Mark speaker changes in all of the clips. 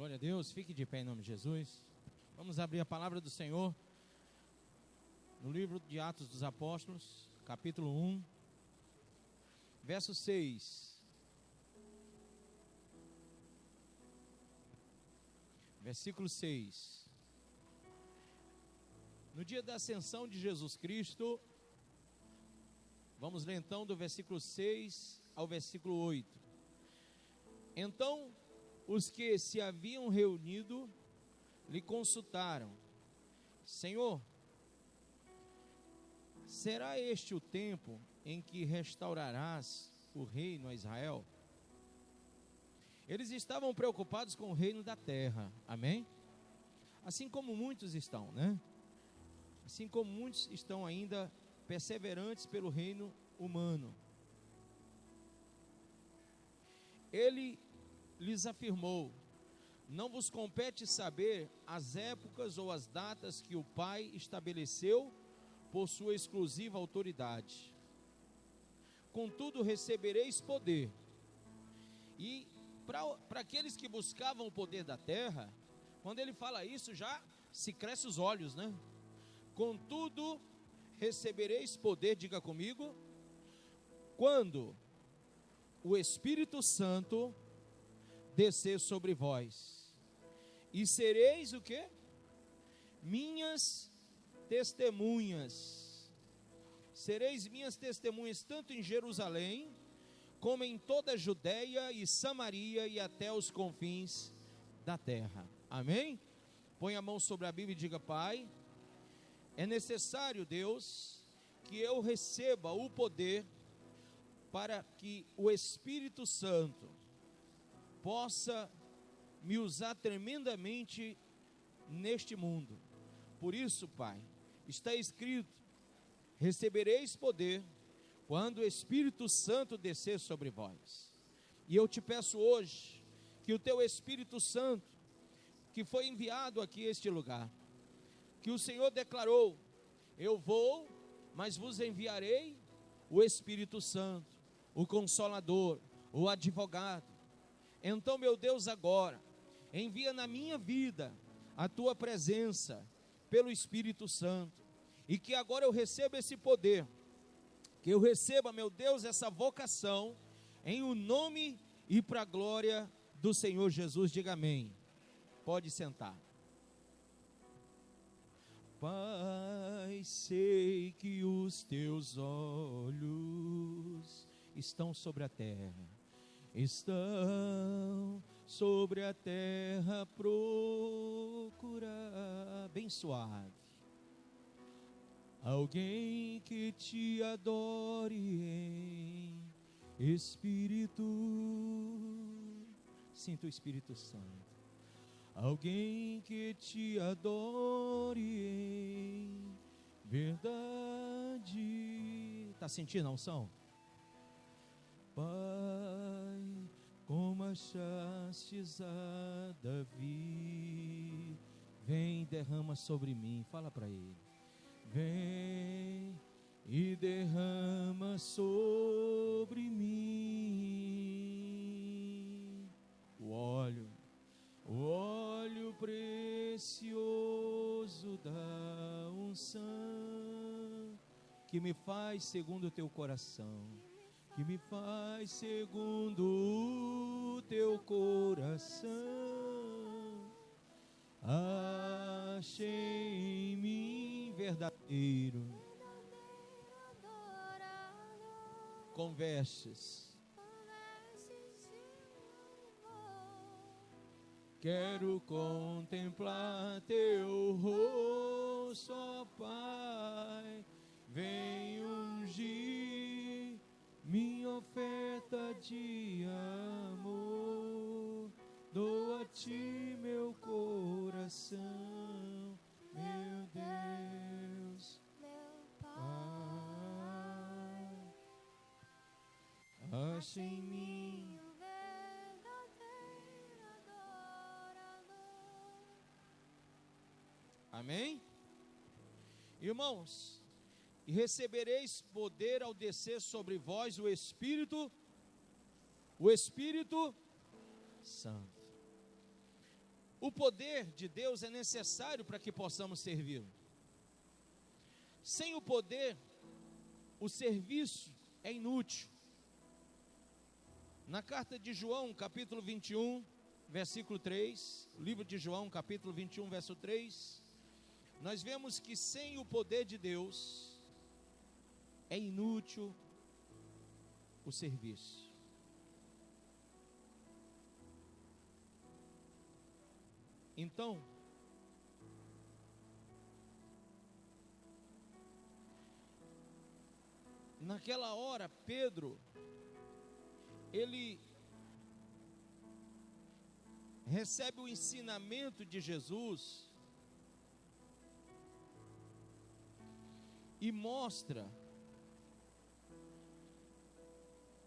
Speaker 1: Glória a Deus, fique de pé em nome de Jesus. Vamos abrir a palavra do Senhor no livro de Atos dos Apóstolos, capítulo 1, verso 6. Versículo 6. No dia da ascensão de Jesus Cristo, vamos ler então do versículo 6 ao versículo 8. Então, os que se haviam reunido lhe consultaram: Senhor, será este o tempo em que restaurarás o reino a Israel? Eles estavam preocupados com o reino da terra, amém? Assim como muitos estão, né? Assim como muitos estão ainda perseverantes pelo reino humano. Ele lhes afirmou: não vos compete saber as épocas ou as datas que o Pai estabeleceu por sua exclusiva autoridade. Contudo, recebereis poder. E para aqueles que buscavam o poder da terra, quando ele fala isso, já se cresce os olhos, né? Contudo, recebereis poder, diga comigo, quando o Espírito Santo descer sobre vós, e sereis o quê? Minhas testemunhas. Sereis minhas testemunhas tanto em Jerusalém, como em toda a Judeia e Samaria e até os confins da terra. Amém? Põe a mão sobre a Bíblia e diga: Pai, é necessário, Deus, que eu receba o poder para que o Espírito Santo possa me usar tremendamente neste mundo. Por isso, Pai, está escrito: recebereis poder quando o Espírito Santo descer sobre vós. E eu te peço hoje que o teu Espírito Santo, que foi enviado aqui a este lugar, que o Senhor declarou: eu vou, mas vos enviarei o Espírito Santo, o Consolador, o Advogado. Então, meu Deus, agora envia na minha vida a tua presença pelo Espírito Santo, e que agora eu receba esse poder, que eu receba, meu Deus, essa vocação, em o nome e para a glória do Senhor Jesus. Diga amém. Pode sentar. Pai, sei que os teus olhos estão sobre a terra, estão sobre a terra, procura bem suave alguém que te adore em espírito. Sinta o Espírito Santo. Alguém que te adore em verdade. Está sentindo a unção? Pai, como achastes a Davi, vem, derrama sobre mim. Fala para ele. Vem e derrama sobre mim o óleo precioso da unção, que me faz segundo o teu coração, que me faz segundo o teu coração. Achei em mim verdadeiro, com vestes. Quero contemplar teu rosto, ó Pai. Vem ungir minha oferta de amor. Dou a ti meu coração, meu Deus, meu Pai. Acha em mim o verdadeiro adorador. Amém? Irmãos, e recebereis poder ao descer sobre vós o Espírito Santo. O poder de Deus é necessário para que possamos servi-lo. Sem o poder, o serviço é inútil. Na carta de João, capítulo 21, versículo 3, o livro de João, capítulo 21, verso 3, nós vemos que sem o poder de Deus, é inútil o serviço. Então, naquela hora, Pedro, ele recebe o ensinamento de Jesus e mostra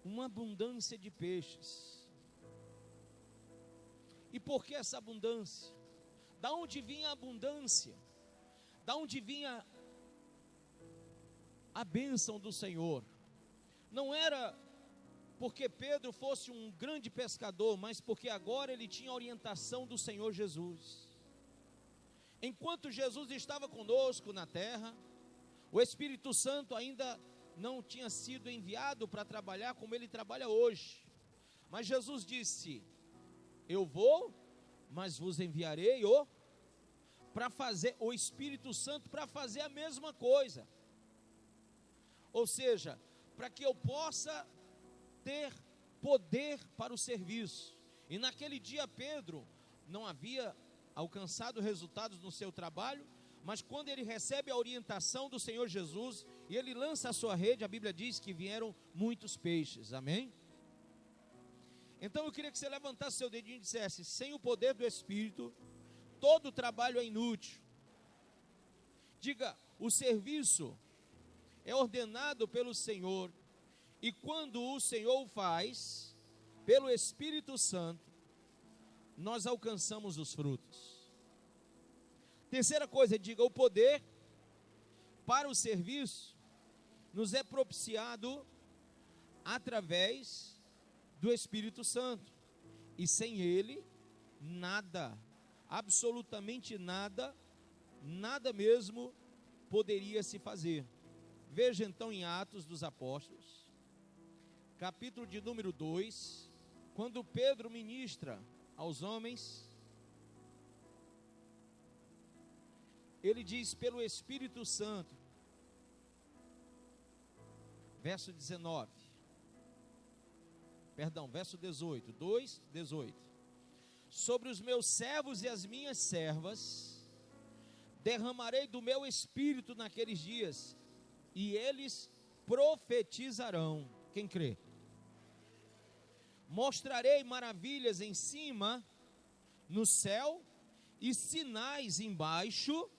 Speaker 1: uma abundância de peixes. E por que essa abundância? Da onde vinha a abundância? Da onde vinha a bênção do Senhor? Não era porque Pedro fosse um grande pescador, mas porque agora ele tinha a orientação do Senhor Jesus. Enquanto Jesus estava conosco na terra, o Espírito Santo ainda não tinha sido enviado para trabalhar como ele trabalha hoje. Mas Jesus disse: eu vou, mas vos enviarei o Espírito Santo para fazer a mesma coisa. Ou seja, para que eu possa ter poder para o serviço. E naquele dia Pedro não havia alcançado resultados no seu trabalho, mas quando ele recebe a orientação do Senhor Jesus e ele lança a sua rede, a Bíblia diz que vieram muitos peixes. Amém? Então eu queria que você levantasse seu dedinho e dissesse: sem o poder do Espírito, todo trabalho é inútil. Diga: o serviço é ordenado pelo Senhor, e quando o Senhor o faz, pelo Espírito Santo, nós alcançamos os frutos. Terceira coisa, diga: o poder para o serviço nos é propiciado através do Espírito Santo, e sem ele, nada, absolutamente nada, nada mesmo poderia se fazer. Veja então em Atos dos Apóstolos, capítulo de número 2, quando Pedro ministra aos homens, ele diz pelo Espírito Santo, verso 18, 2:18: sobre os meus servos e as minhas servas, derramarei do meu Espírito naqueles dias, e eles profetizarão. Quem crê? Mostrarei maravilhas em cima, no céu, e sinais embaixo,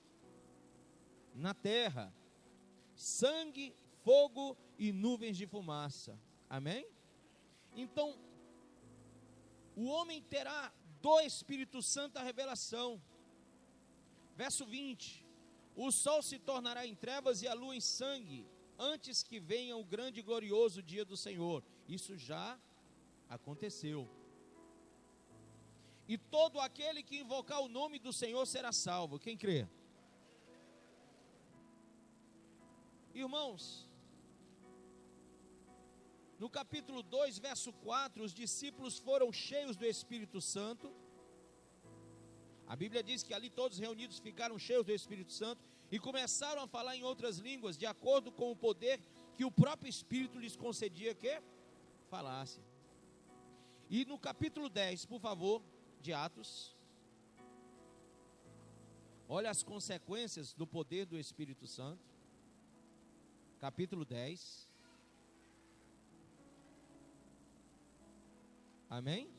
Speaker 1: na terra: sangue, fogo e nuvens de fumaça. Amém? Então, o homem terá do Espírito Santo a revelação. Verso 20: o sol se tornará em trevas e a lua em sangue, antes que venha o grande e glorioso dia do Senhor. Isso já aconteceu. E todo aquele que invocar o nome do Senhor será salvo. Quem crê? Irmãos, no capítulo 2, verso 4, os discípulos foram cheios do Espírito Santo. A Bíblia diz que ali todos reunidos ficaram cheios do Espírito Santo e começaram a falar em outras línguas, de acordo com o poder que o próprio Espírito lhes concedia que falasse. E no capítulo 10, por favor, de Atos, olha as consequências do poder do Espírito Santo. Capítulo 10. Amém?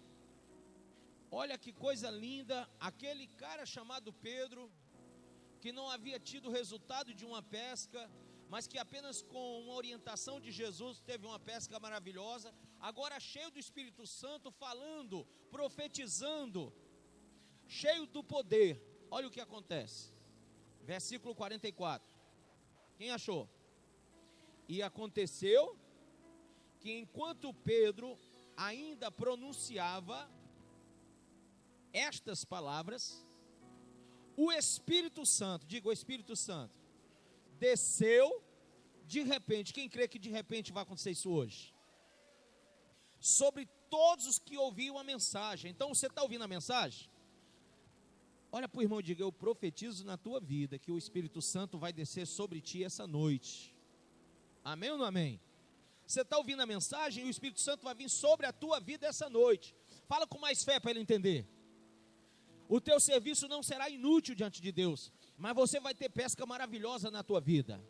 Speaker 1: Olha que coisa linda, aquele cara chamado Pedro, que não havia tido resultado de uma pesca, mas que apenas com uma orientação de Jesus teve uma pesca maravilhosa, agora cheio do Espírito Santo, falando, profetizando, cheio do poder. Olha o que acontece, versículo 44, quem achou? E aconteceu que enquanto Pedro ainda pronunciava, estas palavras, o Espírito Santo, diga, o Espírito Santo, desceu de repente. Quem crê que de repente vai acontecer isso hoje? Sobre todos os que ouviam a mensagem. Então você está ouvindo a mensagem? Olha para o irmão e diga: eu profetizo na tua vida que o Espírito Santo vai descer sobre ti essa noite. Amém ou não amém? Você está ouvindo a mensagem e o Espírito Santo vai vir sobre a tua vida essa noite. Fala com mais fé para ele entender. O teu serviço não será inútil diante de Deus, mas você vai ter pesca maravilhosa na tua vida.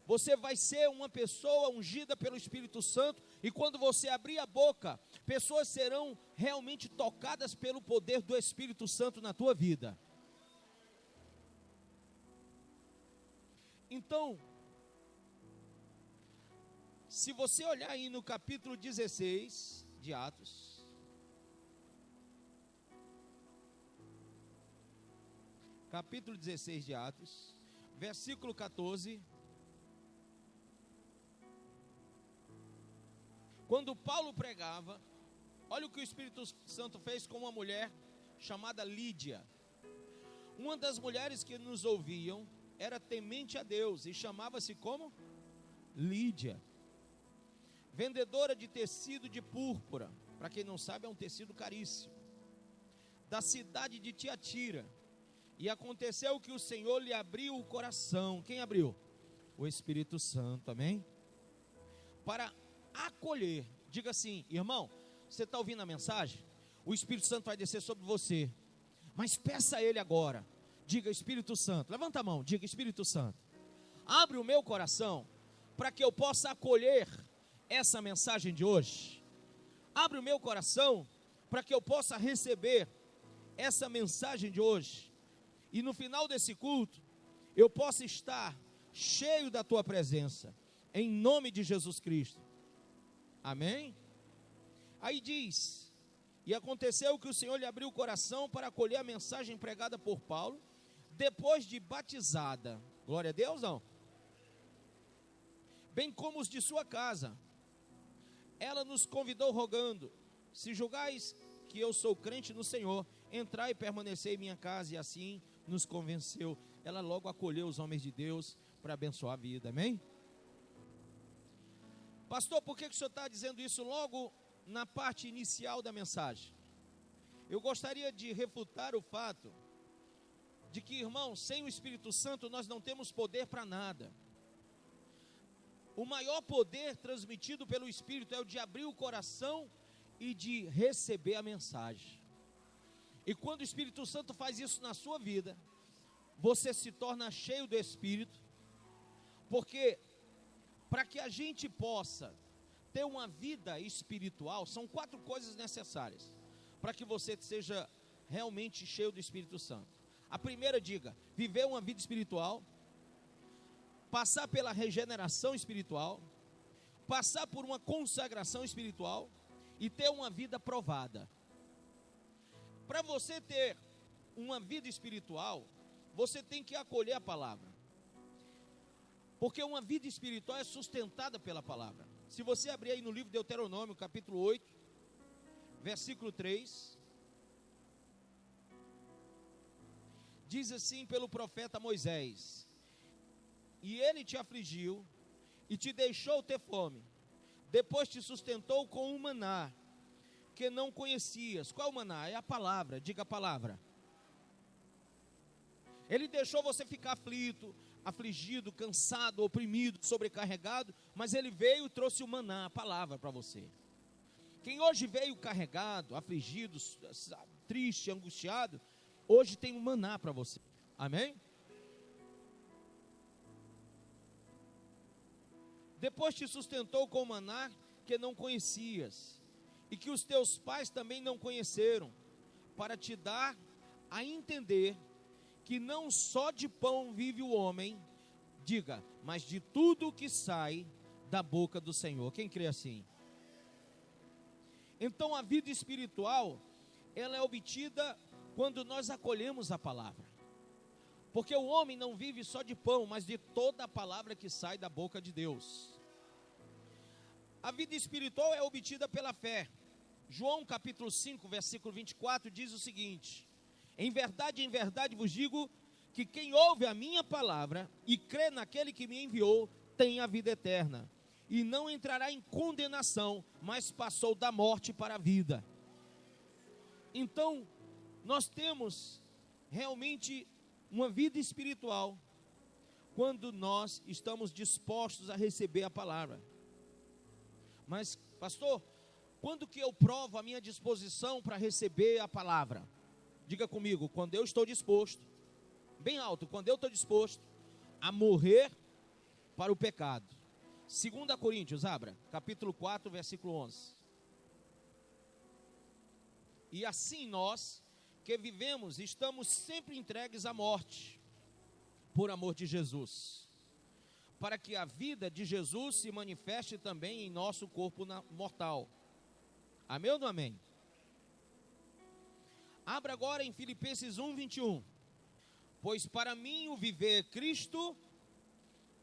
Speaker 1: Você vai ser uma pessoa ungida pelo Espírito Santo, e quando você abrir a boca, pessoas serão realmente tocadas pelo poder do Espírito Santo na tua vida. Então, se você olhar aí no capítulo 16 de Atos, capítulo 16 de Atos, versículo 14, quando Paulo pregava, olha o que o Espírito Santo fez com uma mulher chamada Lídia. Uma das mulheres que nos ouviam era temente a Deus e chamava-se como? Lídia, vendedora de tecido de púrpura. Para quem não sabe, é um tecido caríssimo, da cidade de Tiatira. E aconteceu que o Senhor lhe abriu o coração. Quem abriu? O Espírito Santo, amém? Para acolher. Diga assim: irmão, você está ouvindo a mensagem? O Espírito Santo vai descer sobre você, mas peça a Ele agora. Diga: Espírito Santo, levanta a mão, diga: Espírito Santo, abre o meu coração para que eu possa acolher essa mensagem de hoje. Abre o meu coração para que eu possa receber essa mensagem de hoje, e no final desse culto eu possa estar cheio da tua presença, em nome de Jesus Cristo. Amém? Aí diz: e aconteceu que o Senhor lhe abriu o coração para acolher a mensagem pregada por Paulo, depois de batizada. Glória a Deus, não? Bem como os de sua casa. Ela nos convidou rogando: se julgais que eu sou crente no Senhor, entrai e permanecei em minha casa. E assim nos convenceu. Ela logo acolheu os homens de Deus para abençoar a vida, amém? Pastor, por que o senhor está dizendo isso logo na parte inicial da mensagem? Eu gostaria de refutar o fato de que, irmão, sem o Espírito Santo nós não temos poder para nada. O maior poder transmitido pelo Espírito é o de abrir o coração e de receber a mensagem. E quando o Espírito Santo faz isso na sua vida, você se torna cheio do Espírito, porque para que a gente possa ter uma vida espiritual, são 4 coisas necessárias para que você seja realmente cheio do Espírito Santo. A primeira, diga: viver uma vida espiritual, passar pela regeneração espiritual, passar por uma consagração espiritual e ter uma vida provada. Para você ter uma vida espiritual, você tem que acolher a palavra, porque uma vida espiritual é sustentada pela palavra. Se você abrir aí no livro de Deuteronômio, capítulo 8, versículo 3, diz assim pelo profeta Moisés: e ele te afligiu e te deixou ter fome, depois te sustentou com um maná que não conhecias. Qual é o maná? É a palavra, diga a palavra. Ele deixou você ficar aflito, afligido, cansado, oprimido, sobrecarregado, mas ele veio e trouxe o maná, a palavra para você. Quem hoje veio carregado, afligido, triste, angustiado, hoje tem um maná para você, amém? Depois te sustentou com o maná que não conhecias, e que os teus pais também não conheceram, para te dar a entender que não só de pão vive o homem, diga, mas de tudo que sai da boca do Senhor. Quem crê assim? Então a vida espiritual, ela é obtida quando nós acolhemos a palavra, porque o homem não vive só de pão, mas de toda a palavra que sai da boca de Deus. A vida espiritual é obtida pela fé. João capítulo 5, versículo 24, diz o seguinte: em verdade vos digo que quem ouve a minha palavra e crê naquele que me enviou, tem a vida eterna, e não entrará em condenação, mas passou da morte para a vida. Então, nós temos realmente uma vida espiritual quando nós estamos dispostos a receber a palavra. Mas, pastor, quando que eu provo a minha disposição para receber a palavra? Diga comigo: quando eu estou disposto, bem alto, quando eu estou disposto a morrer para o pecado. 2 Coríntios, abra, capítulo 4, versículo 11. E assim nós, que vivemos, estamos sempre entregues à morte, por amor de Jesus, para que a vida de Jesus se manifeste também em nosso corpo mortal. Amém ou não amém? Abra agora em Filipenses 1, 21. Pois para mim o viver é Cristo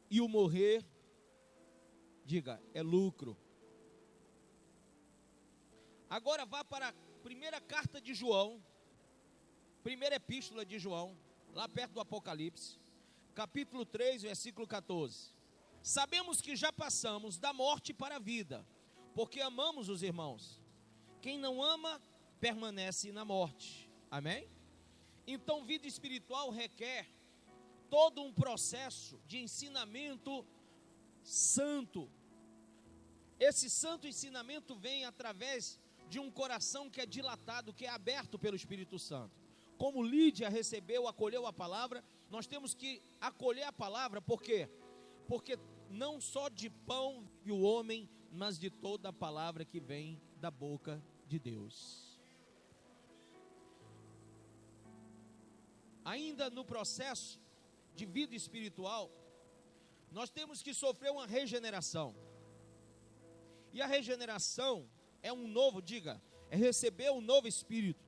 Speaker 1: e o morrer, diga, é lucro. Agora vá para a primeira carta de João, primeira epístola de João, lá perto do Apocalipse, capítulo 3, versículo 14. Sabemos que já passamos da morte para a vida, porque amamos os irmãos. Quem não ama, permanece na morte. Amém? Então, vida espiritual requer todo um processo de ensinamento santo. Esse santo ensinamento vem através de um coração que é dilatado, que é aberto pelo Espírito Santo. Como Lídia recebeu, acolheu a palavra, nós temos que acolher a palavra, por quê? Porque não só de pão vive o homem, mas de toda a palavra que vem da boca de Deus. Ainda no processo de vida espiritual, nós temos que sofrer uma regeneração. E a regeneração é um novo, diga, é receber um novo espírito.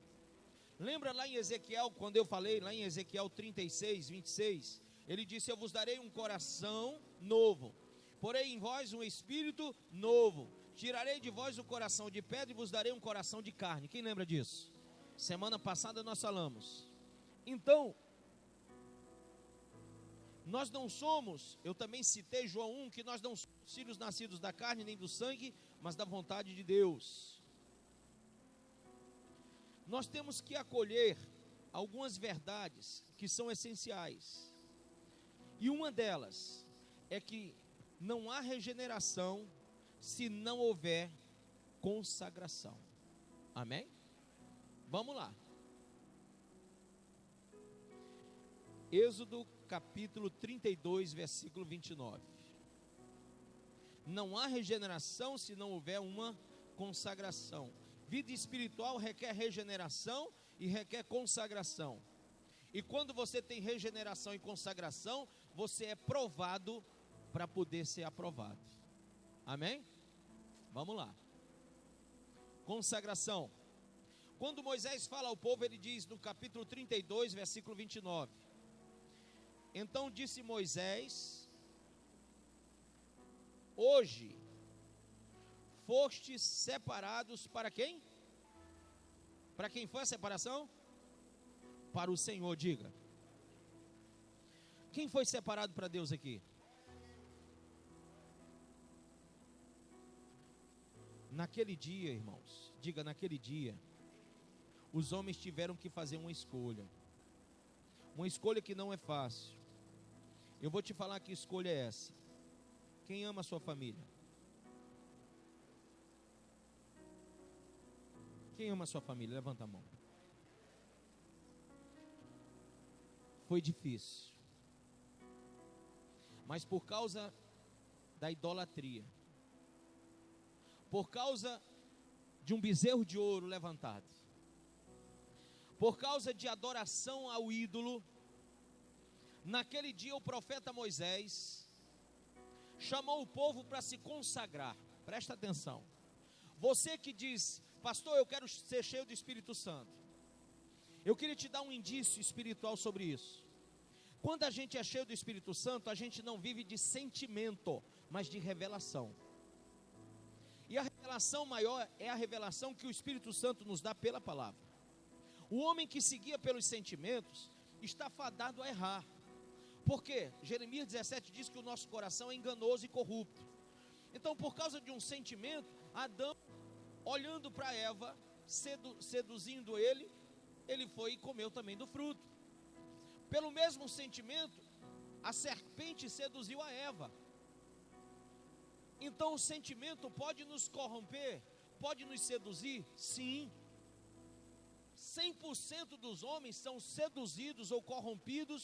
Speaker 1: Lembra lá em Ezequiel, quando eu falei lá em Ezequiel 36, 26, ele disse: eu vos darei um coração novo, porei em vós um espírito novo, tirarei de vós o coração de pedra e vos darei um coração de carne. Quem lembra disso? Semana passada nós falamos. Então, nós não somos, eu também citei João 1, que nós não somos filhos nascidos da carne nem do sangue, mas da vontade de Deus. Nós temos que acolher algumas verdades que são essenciais. E uma delas é que não há regeneração se não houver consagração. Amém? Vamos lá. Êxodo capítulo 32, versículo 29. Não há regeneração se não houver uma consagração. Vida espiritual requer regeneração e requer consagração. E quando você tem regeneração e consagração, você é provado para poder ser aprovado. Amém? Vamos lá. Consagração. Quando Moisés fala ao povo, ele diz no capítulo 32, versículo 29. Então disse Moisés: hoje fostes separados para quem? Para quem foi a separação? Para o Senhor, diga. Quem foi separado para Deus aqui? Naquele dia, irmãos, diga, naquele dia, os homens tiveram que fazer uma escolha que não é fácil. Eu vou te falar que escolha é essa. Quem ama a sua família? Quem ama a sua família? Levanta a mão. Foi difícil, mas por causa da idolatria, por causa de um bezerro de ouro levantado, por causa de adoração ao ídolo, naquele dia o profeta Moisés chamou o povo para se consagrar. Presta atenção. Você que diz: pastor, eu quero ser cheio do Espírito Santo, eu queria te dar um indício espiritual sobre isso. Quando a gente é cheio do Espírito Santo, a gente não vive de sentimento, mas de revelação. E a revelação revelação maior é a revelação que o Espírito Santo nos dá pela palavra. O homem que seguia pelos sentimentos está fadado a errar. Por quê? Jeremias 17 diz que o nosso coração é enganoso e corrupto. Então, por causa de um sentimento, Adão, olhando para Eva, seduzindo ele foi e comeu também do fruto. Pelo mesmo sentimento, a serpente seduziu a Eva. Então o sentimento pode nos corromper, pode nos seduzir? Sim. 100% dos homens são seduzidos ou corrompidos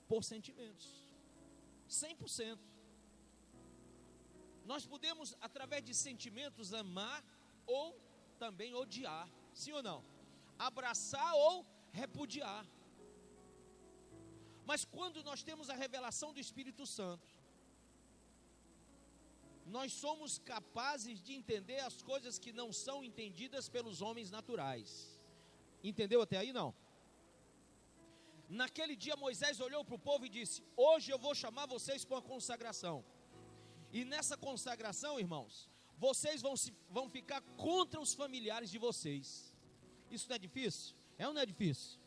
Speaker 1: por sentimentos. 100%. Nós podemos, através de sentimentos, amar ou também odiar. Sim ou não? Abraçar ou repudiar. Mas quando nós temos a revelação do Espírito Santo, nós somos capazes de entender as coisas que não são entendidas pelos homens naturais. Entendeu até aí? Não. Naquele dia Moisés olhou para o povo e disse: hoje eu vou chamar vocês para uma consagração. E nessa consagração, irmãos, vocês vão ficar contra os familiares de vocês. Isso não é difícil? É ou não é difícil?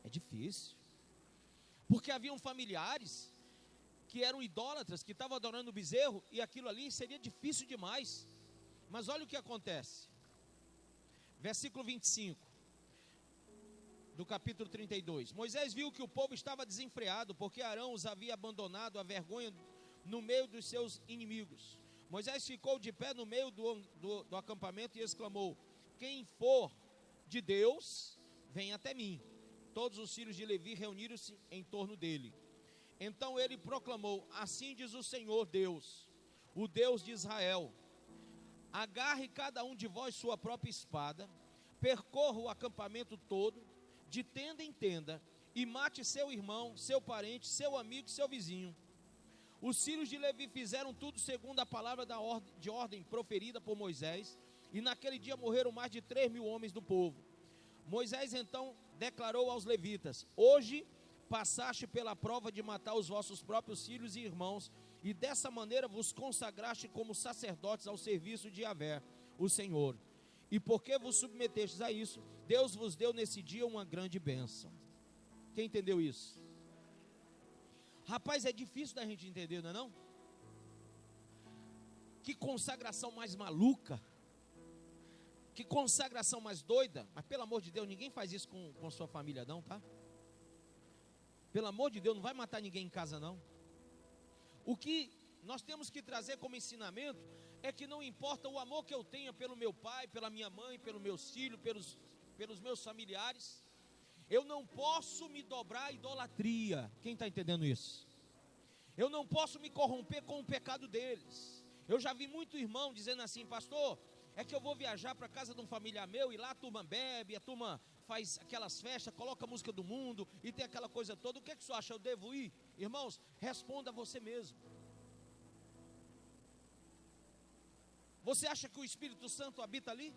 Speaker 1: É difícil. Porque haviam familiares que eram idólatras, que estavam adorando o bezerro, e aquilo ali seria difícil demais. Mas olha o que acontece. Versículo 25 do capítulo 32. Moisés viu que o povo estava desenfreado, porque Arão os havia abandonado à vergonha no meio dos seus inimigos. Moisés ficou de pé no meio do acampamento e exclamou: quem for de Deus, vem até mim. Todos os filhos de Levi reuniram-se em torno dele. Então ele proclamou: assim diz o Senhor Deus, o Deus de Israel: agarre cada um de vós sua própria espada, percorra o acampamento todo, de tenda em tenda, e mate seu irmão, seu parente, seu amigo e seu vizinho. Os filhos de Levi fizeram tudo segundo a palavra de ordem proferida por Moisés, e naquele dia morreram mais de 3.000 homens do povo. Moisés então declarou aos levitas: hoje passaste pela prova de matar os vossos próprios filhos e irmãos, e dessa maneira vos consagraste como sacerdotes ao serviço de Yahvé, o Senhor. E porque vos submetestes a isso, Deus vos deu nesse dia uma grande bênção. Quem entendeu isso? Rapaz, é difícil da gente entender, não é não? Que consagração mais maluca, que consagração mais doida. Mas pelo amor de Deus, ninguém faz isso com sua família não, tá? Pelo amor de Deus, não vai matar ninguém em casa não. O que nós temos que trazer como ensinamento é que não importa o amor que eu tenha pelo meu pai, pela minha mãe, pelos meus filhos, pelos meus familiares, eu não posso me dobrar à idolatria. Quem está entendendo isso? Eu não posso me corromper com o pecado deles. Eu já vi muito irmão dizendo assim: pastor, é que eu vou viajar para a casa de um familiar meu, e lá a turma bebe, a turma faz aquelas festas, coloca a música do mundo, e tem aquela coisa toda. O que é que você acha? Eu devo ir? Irmãos, responda a você mesmo. Você acha que o Espírito Santo habita ali?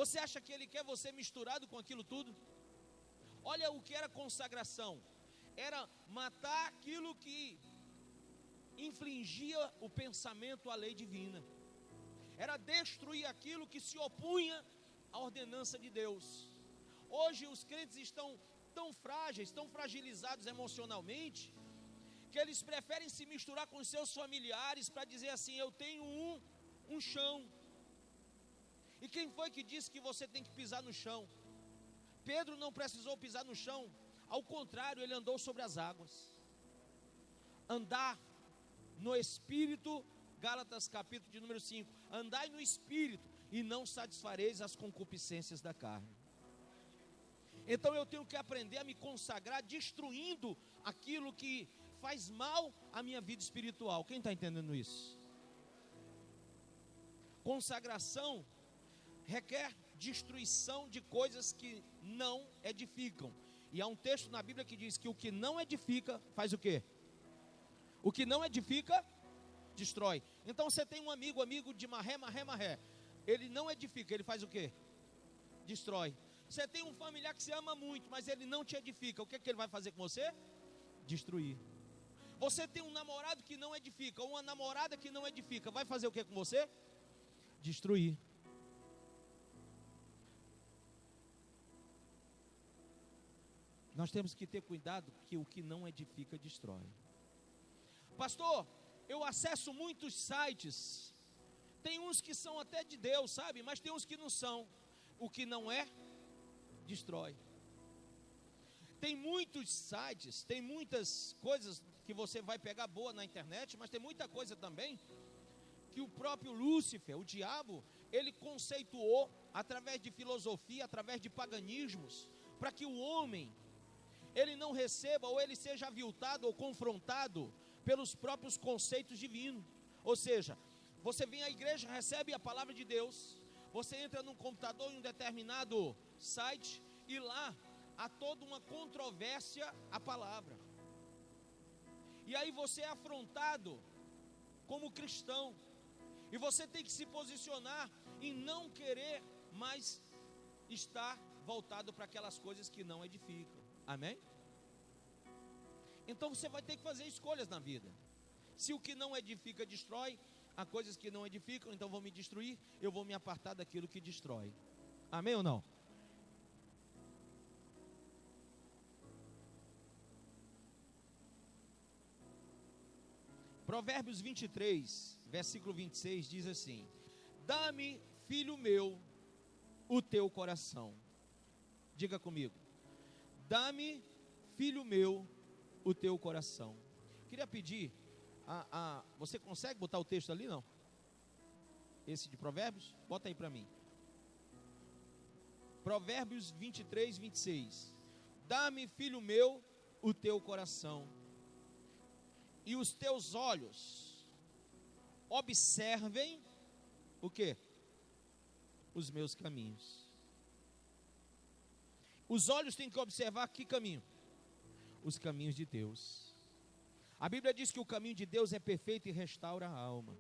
Speaker 1: Você acha que ele quer você misturado com aquilo tudo? Olha o que era consagração: era matar aquilo que infligia o pensamento à lei divina, era destruir aquilo que se opunha à ordenança de Deus. Hoje os crentes estão tão frágeis, tão fragilizados emocionalmente, que eles preferem se misturar com seus familiares para dizer assim: eu tenho um chão. E quem foi que disse que você tem que pisar no chão? Pedro não precisou pisar no chão, ao contrário, ele andou sobre as águas. Andar no Espírito, Gálatas capítulo de número 5, andai no Espírito e não satisfareis as concupiscências da carne. Então eu tenho que aprender a me consagrar, destruindo aquilo que faz mal à minha vida espiritual. Quem está entendendo isso? Consagração requer destruição de coisas que não edificam. E há um texto na Bíblia que diz que o que não edifica, faz o quê? O que não edifica, destrói. Então você tem um amigo de marré, ele não edifica, ele faz o quê? Destrói. Você tem um familiar que você ama muito, mas ele não te edifica, o que é que ele vai fazer com você? Destruir. Você tem um namorado que não edifica, ou uma namorada que não edifica, vai fazer o que com você? Destruir. Nós temos que ter cuidado, que o que não edifica, destrói. Pastor, eu acesso muitos sites, tem uns que são até de Deus, sabe? Mas tem uns que não são. O que não é, destrói. Tem muitos sites, tem muitas coisas que você vai pegar boa na internet, mas tem muita coisa também que o próprio Lúcifer, o diabo, ele conceituou através de filosofia, através de paganismos, para que o homem, ele não receba ou ele seja aviltado ou confrontado pelos próprios conceitos divinos. Ou seja, você vem à igreja, recebe a palavra de Deus, você entra num computador em um determinado site e lá há toda uma controvérsia à palavra. E aí você é afrontado como cristão, e você tem que se posicionar em não querer mais estar voltado para aquelas coisas que não edificam. Amém? Então você vai ter que fazer escolhas na vida. Se o que não edifica destrói, há coisas que não edificam, então vão me destruir, eu vou me apartar daquilo que destrói. Amém ou não? Provérbios 23, versículo 26 diz assim: dá-me, filho meu, o teu coração. Diga comigo: dá-me, filho meu, o teu coração. Queria pedir, você consegue botar o texto ali, não? Esse de Provérbios? Bota aí para mim. Provérbios 23, 26. Dá-me, filho meu, o teu coração, e os teus olhos observem o quê? Os meus caminhos. Os olhos têm que observar que caminho? Os caminhos de Deus. A Bíblia diz que o caminho de Deus é perfeito e restaura a alma.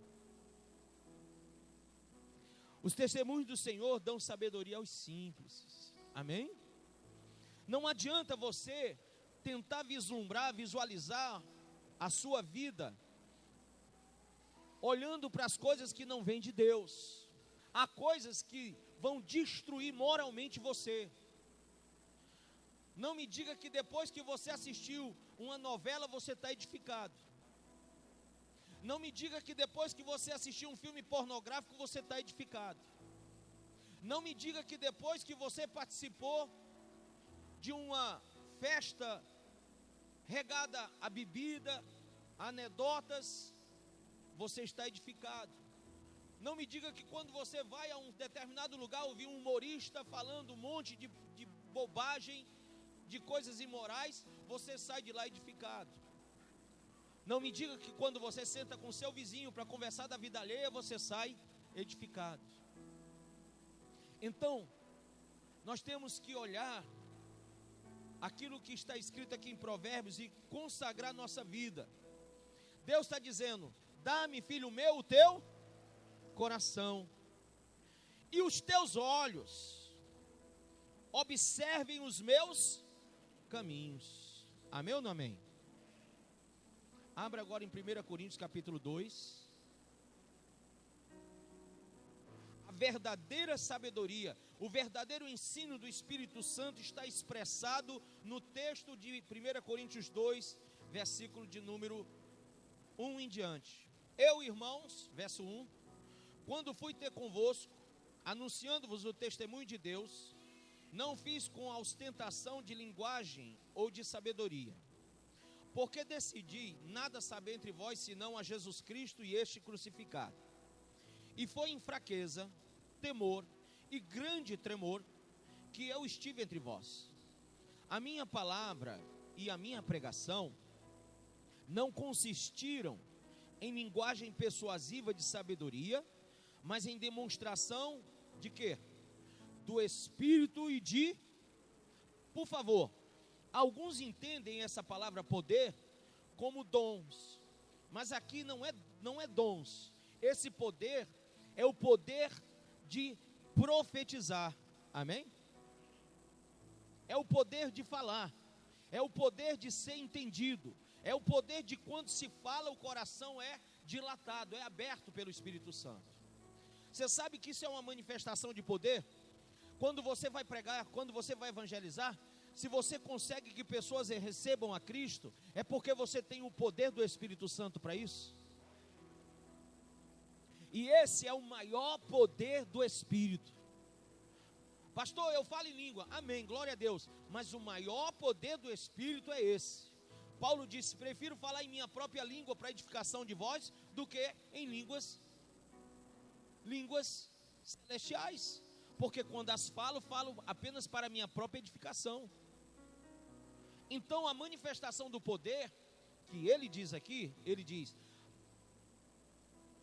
Speaker 1: Os testemunhos do Senhor dão sabedoria aos simples. Amém? Não adianta você tentar vislumbrar, visualizar a sua vida olhando para as coisas que não vêm de Deus. Há coisas que vão destruir moralmente você. Não me diga que depois que você assistiu uma novela você está edificado. Não me diga que depois que você assistiu um filme pornográfico você está edificado. Não me diga que depois que você participou de uma festa regada a bebida, anedotas, você está edificado. Não me diga que quando você vai a um determinado lugar ouvir um humorista falando um monte de bobagem, de coisas imorais, você sai de lá edificado. Não me diga que quando você senta com seu vizinho para conversar da vida alheia, você sai edificado. Então, nós temos que olhar aquilo que está escrito aqui em Provérbios e consagrar nossa vida. Deus está dizendo: dá-me, filho meu, o teu coração, e os teus olhos observem os meus caminhos. Amém ou não amém? Abra agora em 1 Coríntios capítulo 2. A verdadeira sabedoria, o verdadeiro ensino do Espírito Santo está expressado no texto de 1 Coríntios 2, versículo de número 1 em diante. Eu, irmãos, verso 1, quando fui ter convosco, anunciando-vos o testemunho de Deus, não fiz com a ostentação de linguagem ou de sabedoria, porque decidi nada saber entre vós, senão a Jesus Cristo e este crucificado. E foi em fraqueza, temor e grande tremor que eu estive entre vós. A minha palavra e a minha pregação não consistiram em linguagem persuasiva de sabedoria, mas em demonstração de quê? Do Espírito e de... Por favor, alguns entendem essa palavra poder como dons, mas aqui não é dons. Esse poder é o poder de profetizar, amém? É o poder de falar, é o poder de ser entendido, É o poder de quando se fala, o coração é dilatado, é aberto pelo Espírito Santo. Você sabe que isso é uma manifestação de poder? Quando você vai pregar, quando você vai evangelizar, se você consegue que pessoas recebam a Cristo, é porque você tem o poder do Espírito Santo para isso. E esse é o maior poder do Espírito. Pastor, eu falo em língua, amém, glória a Deus. Mas o maior poder do Espírito é esse. Paulo disse, prefiro falar em minha própria língua para edificação de vós, do que em línguas celestiais. Porque quando as falo apenas para a minha própria edificação. Então a manifestação do poder, que ele diz aqui, ele diz,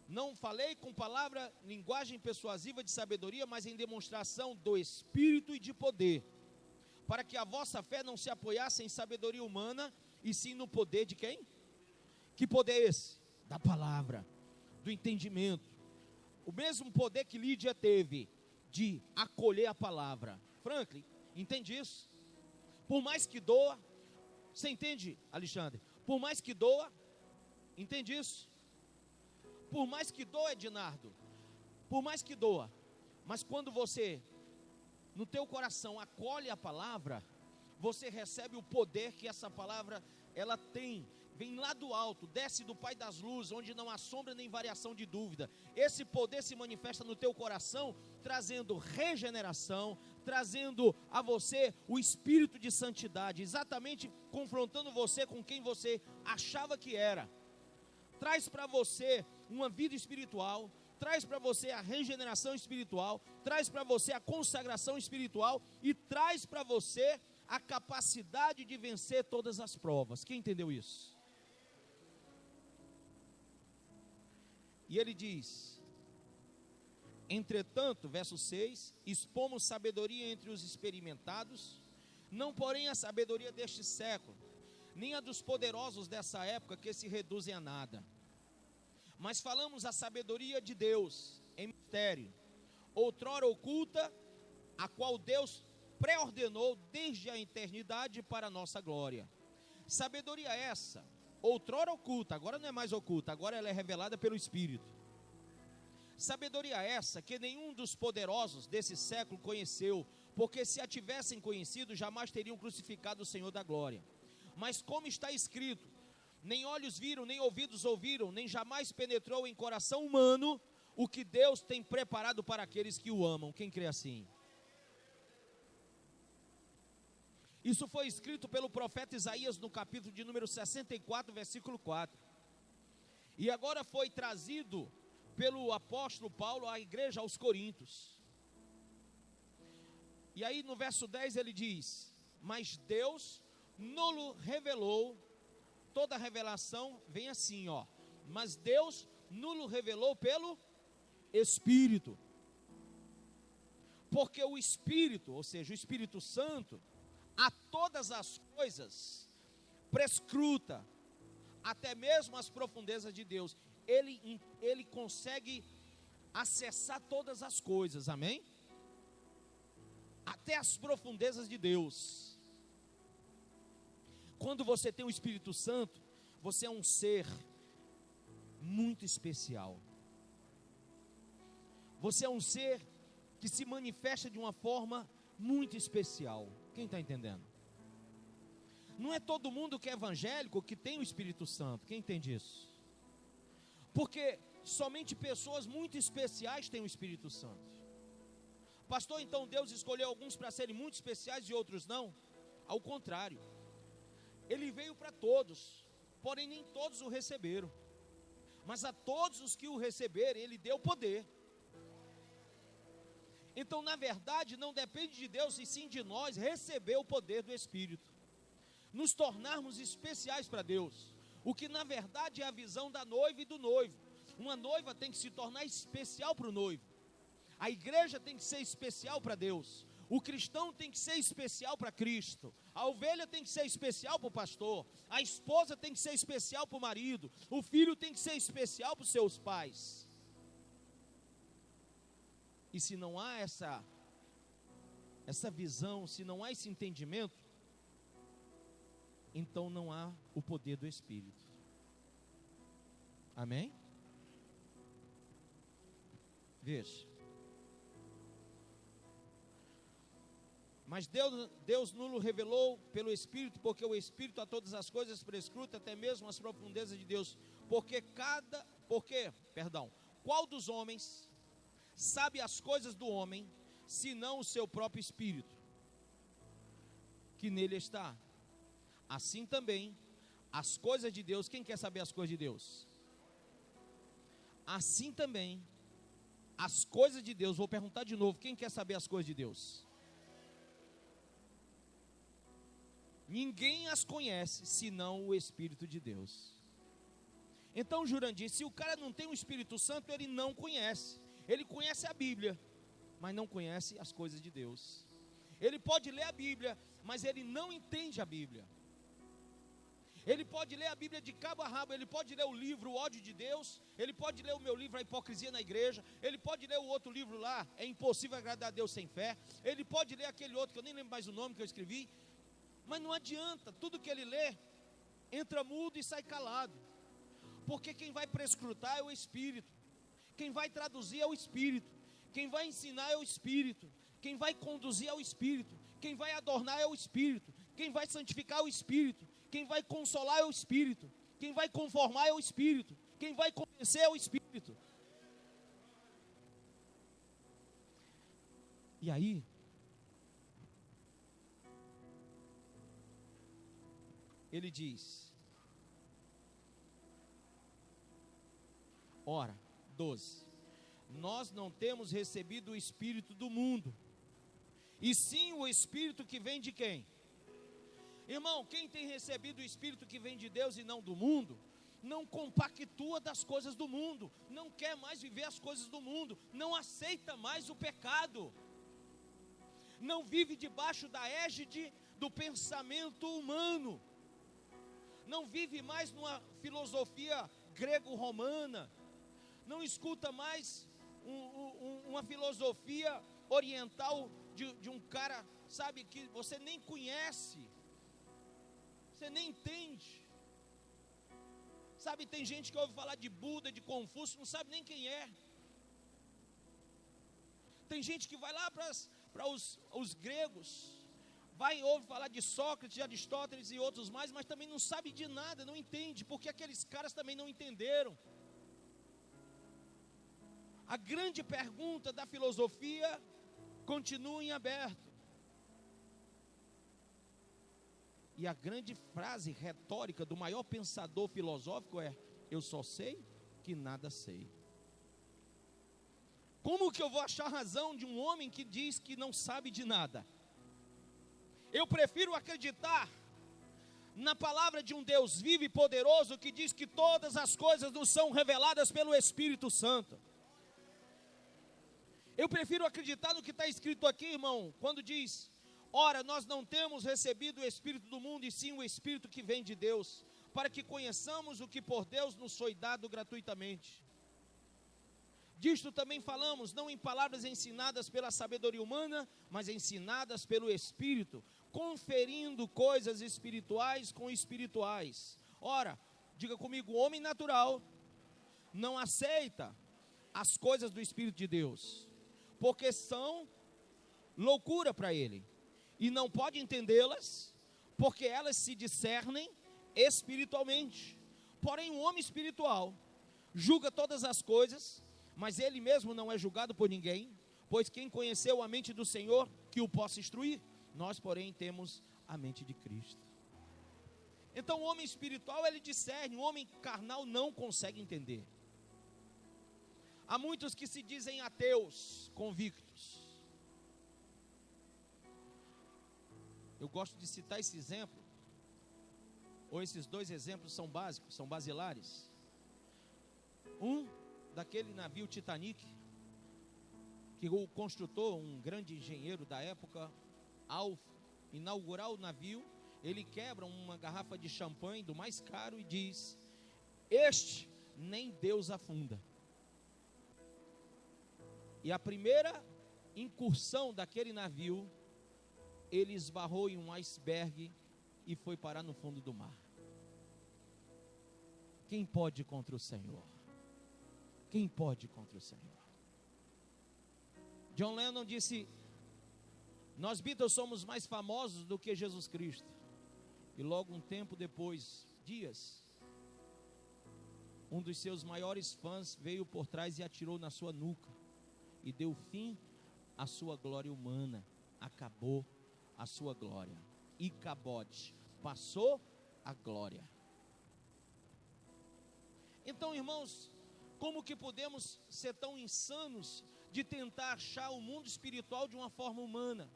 Speaker 1: não falei com palavra, linguagem persuasiva de sabedoria, mas em demonstração do Espírito e de poder, para que a vossa fé não se apoiasse em sabedoria humana, e sim no poder de quem? Que poder é esse? Da palavra, do entendimento. O mesmo poder que Lídia teve de acolher a palavra. Franklin, entende isso? Por mais que doa, você entende, Alexandre? Por mais que doa, entende isso? Por mais que doa, Ednardo, por mais que doa, mas quando você, no teu coração, acolhe a palavra, você recebe o poder que essa palavra, ela tem, vem lá do alto, desce do Pai das luzes, onde não há sombra nem variação de dúvida. Esse poder se manifesta no teu coração, trazendo regeneração, trazendo a você o espírito de santidade, exatamente confrontando você com quem você achava que era. Traz para você uma vida espiritual, traz para você a regeneração espiritual, traz para você a consagração espiritual e traz para você a capacidade de vencer todas as provas. Quem entendeu isso? E ele diz, entretanto, verso 6, expomos sabedoria entre os experimentados, não porém a sabedoria deste século, nem a dos poderosos dessa época que se reduzem a nada. Mas falamos a sabedoria de Deus em mistério, outrora oculta, a qual Deus pré-ordenou desde a eternidade para a nossa glória. Sabedoria essa, outrora oculta, agora não é mais oculta, agora ela é revelada pelo Espírito. Sabedoria essa que nenhum dos poderosos desse século conheceu, porque se a tivessem conhecido, jamais teriam crucificado o Senhor da glória. Mas como está escrito, nem olhos viram, nem ouvidos ouviram, nem jamais penetrou em coração humano o que Deus tem preparado para aqueles que o amam. Quem crê assim? Isso foi escrito pelo profeta Isaías no capítulo de número 64, versículo 4. E agora foi trazido pelo apóstolo Paulo à igreja aos Coríntios. E aí no verso 10 ele diz, mas Deus nulo revelou, toda revelação vem assim, ó, mas Deus nulo revelou pelo Espírito, porque o Espírito, ou seja, o Espírito Santo, a todas as coisas prescruta, até mesmo as profundezas de Deus. Ele consegue acessar todas as coisas, amém? Até as profundezas de Deus. Quando você tem o Espírito Santo, você é um ser muito especial. Você é um ser que se manifesta de uma forma muito especial. Quem está entendendo? Não é todo mundo que é evangélico que tem o Espírito Santo. Quem entende isso? Porque somente pessoas muito especiais têm o Espírito Santo. Pastor, então Deus escolheu alguns para serem muito especiais e outros não? Ao contrário, Ele veio para todos, porém nem todos o receberam. Mas a todos os que o receberem, Ele deu poder. Então, na verdade, não depende de Deus, e sim de nós receber o poder do Espírito, nos tornarmos especiais para Deus. O que na verdade é a visão da noiva e do noivo. Uma noiva tem que se tornar especial para o noivo. A igreja tem que ser especial para Deus. O cristão tem que ser especial para Cristo. A ovelha tem que ser especial para o pastor. A esposa tem que ser especial para o marido. O filho tem que ser especial para os seus pais. E se não há essa visão, se não há esse entendimento, então não há o poder do Espírito. Amém? Veja. Mas Deus nulo revelou pelo Espírito, porque o Espírito a todas as coisas prescruta, até mesmo as profundezas de Deus. Qual dos homens sabe as coisas do homem, senão o seu próprio Espírito, que nele está? Assim também, as coisas de Deus, quem quer saber as coisas de Deus? Assim também, as coisas de Deus, vou perguntar de novo, quem quer saber as coisas de Deus? Ninguém as conhece, senão o Espírito de Deus. Então, Jurandir, se o cara não tem o Espírito Santo, ele não conhece. Ele conhece a Bíblia, mas não conhece as coisas de Deus. Ele pode ler a Bíblia, mas ele não entende a Bíblia. Ele pode ler a Bíblia de cabo a rabo, ele pode ler o livro O Ódio de Deus, ele pode ler o meu livro A Hipocrisia na Igreja, ele pode ler o outro livro lá, É Impossível Agradar a Deus Sem Fé, ele pode ler aquele outro, que eu nem lembro mais o nome que eu escrevi, mas não adianta, tudo que ele lê, entra mudo e sai calado, porque quem vai prescrutar é o Espírito, quem vai traduzir é o Espírito, quem vai ensinar é o Espírito, quem vai conduzir é o Espírito, quem vai adornar é o Espírito, quem vai santificar é o Espírito, quem vai consolar é o Espírito, quem vai conformar é o Espírito, quem vai convencer é o Espírito. E aí, ele diz, ora, 12, nós não temos recebido o Espírito do mundo, e sim o Espírito que vem de quem? Irmão, quem tem recebido o Espírito que vem de Deus e não do mundo, não compactua das coisas do mundo, não quer mais viver as coisas do mundo, não aceita mais o pecado, não vive debaixo da égide do pensamento humano, não vive mais numa filosofia grego-romana, não escuta mais uma filosofia oriental de um cara, sabe, que você nem conhece, você nem entende. Sabe, tem gente que ouve falar de Buda, de Confúcio, não sabe nem quem é. Tem gente que vai lá para os gregos, ouve falar de Sócrates, de Aristóteles e outros mais, mas também não sabe de nada, não entende, porque aqueles caras também não entenderam. A grande pergunta da filosofia continua em aberto. E a grande frase retórica do maior pensador filosófico é: eu só sei que nada sei. Como que eu vou achar razão de um homem que diz que não sabe de nada? Eu prefiro acreditar na palavra de um Deus vivo e poderoso que diz que todas as coisas nos são reveladas pelo Espírito Santo. Eu prefiro acreditar no que está escrito aqui, irmão, quando diz: ora, nós não temos recebido o Espírito do mundo, e sim o Espírito que vem de Deus, para que conheçamos o que por Deus nos foi dado gratuitamente. Disto também falamos, não em palavras ensinadas pela sabedoria humana, mas ensinadas pelo Espírito, conferindo coisas espirituais com espirituais. Ora, diga comigo, o homem natural não aceita as coisas do Espírito de Deus, porque são loucura para ele, e não pode entendê-las, porque elas se discernem espiritualmente. Porém, o homem espiritual julga todas as coisas, mas ele mesmo não é julgado por ninguém, pois quem conheceu a mente do Senhor, que o possa instruir. Nós, porém, temos a mente de Cristo. Então, o homem espiritual, ele discerne, o homem carnal não consegue entender. Há muitos que se dizem ateus, convictos. Eu gosto de citar esse exemplo, ou esses dois exemplos são básicos, são basilares. Um, daquele navio Titanic, que o construtor, um grande engenheiro da época, ao inaugurar o navio, ele quebra uma garrafa de champanhe do mais caro e diz: este nem Deus afunda. E a primeira incursão daquele navio, ele esbarrou em um iceberg e foi parar no fundo do mar. Quem pode contra o Senhor? Quem pode contra o Senhor? John Lennon disse: nós Beatles somos mais famosos do que Jesus Cristo. E logo um tempo depois, dias, um dos seus maiores fãs veio por trás e atirou na sua nuca e deu fim à sua glória humana. Acabou a sua glória. Icabode, passou a glória. Então, irmãos, como que podemos ser tão insanos de tentar achar o mundo espiritual de uma forma humana?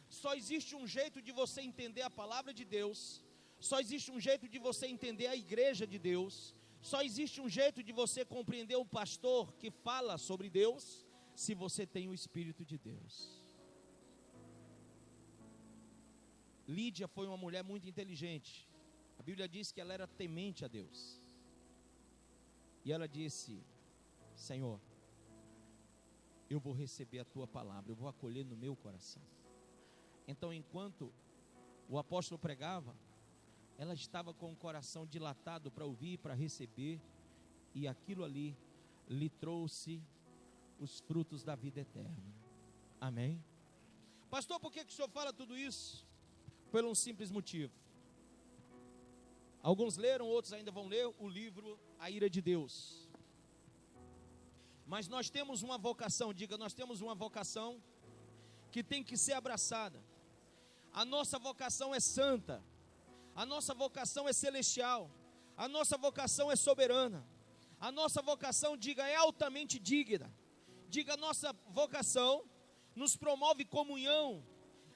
Speaker 1: Só existe um jeito de você entender a palavra de Deus, só existe um jeito de você entender a igreja de Deus, só existe um jeito de você compreender o pastor que fala sobre Deus, se você tem o Espírito de Deus. Lídia foi uma mulher muito inteligente. A Bíblia diz que ela era temente a Deus. E ela disse: Senhor, eu vou receber a tua palavra, eu vou acolher no meu coração. Então, enquanto o apóstolo pregava, ela estava com o coração dilatado para ouvir, para receber, e aquilo ali lhe trouxe os frutos da vida eterna. Amém? Pastor, por que o senhor fala tudo isso? Por um simples motivo. Alguns leram, outros ainda vão ler o livro A Ira de Deus. Mas nós temos uma vocação, diga, nós temos uma vocação que tem que ser abraçada. A nossa vocação é santa, a nossa vocação é celestial, a nossa vocação é soberana, a nossa vocação, diga, é altamente digna. Diga, a nossa vocação nos promove comunhão,